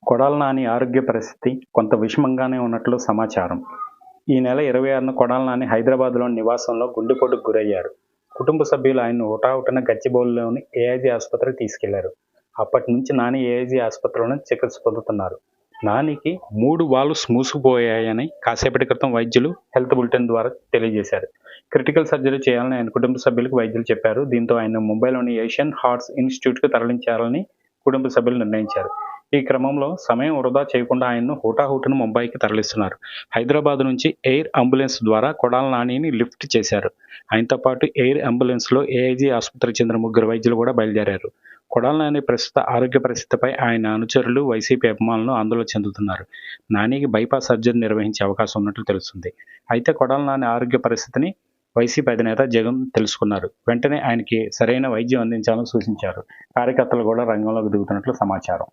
కొడాలి నాని ఆరోగ్య పరిస్థితి కొంత విషమంగానే ఉన్నట్లు సమాచారం. ఈ నెల 26న కొడాలి నాని హైదరాబాద్‌లోని నివాసంలో గుండెపోటుకు గురయ్యారు. కుటుంబ సభ్యులు ఆయన్ను హుటాహుటిన గచ్చిబౌలిలోని ఏఐజీ ఆసుపత్రికి తీసుకెళ్లారు. అప్పటి నుంచి నాని ఏఐజీ ఆసుపత్రిలోనే చికిత్స పొందుతున్నారు. నానికి 3 వాల్వ్స్ మూసుకుపోయాయని కాసేపటి క్రితం వైద్యులు హెల్త్ బులెటిన్ ద్వారా తెలియజేశారు. క్రిటికల్ సర్జరీ చేయాలని ఆయన కుటుంబ సభ్యులకు వైద్యులు చెప్పారు. దీంతో ఆయన్ను ముంబైలోని ఏషియన్ హార్ట్ ఇన్స్టిట్యూట్‌కు తరలించాలని కుటుంబ సభ్యులు నిర్ణయించారు. ఈ క్రమంలో సమయం వృధా చేయకుండా ఆయన్ను హుటాహుటిన ముంబైకి తరలిస్తున్నారు. హైదరాబాద్ నుంచి ఎయిర్ అంబులెన్స్ ద్వారా కొడాలి నానిని లిఫ్ట్ చేశారు. ఆయనతో పాటు ఎయిర్ అంబులెన్స్‌లో ఏఐజీ ఆసుపత్రికి చెందిన 3 వైద్యులు కూడా బయలుదేరారు. కొడాలి నాని ప్రస్తుత ఆరోగ్య పరిస్థితిపై ఆయన అనుచరులు, వైసీపీ అభిమానులు ఆందోళన చెందుతున్నారు. నానికి బైపాస్ సర్జరీ నిర్వహించే అవకాశం ఉన్నట్లు తెలుస్తుంది. అయితే కొడాలి నాని ఆరోగ్య పరిస్థితిని వైసీపీ అధినేత జగన్ తెలుసుకున్నారు. వెంటనే ఆయనకి సరైన వైద్యం అందించాలని సూచించారు. కార్యకర్తలు కూడా రంగంలోకి దిగుతున్నట్లు సమాచారం.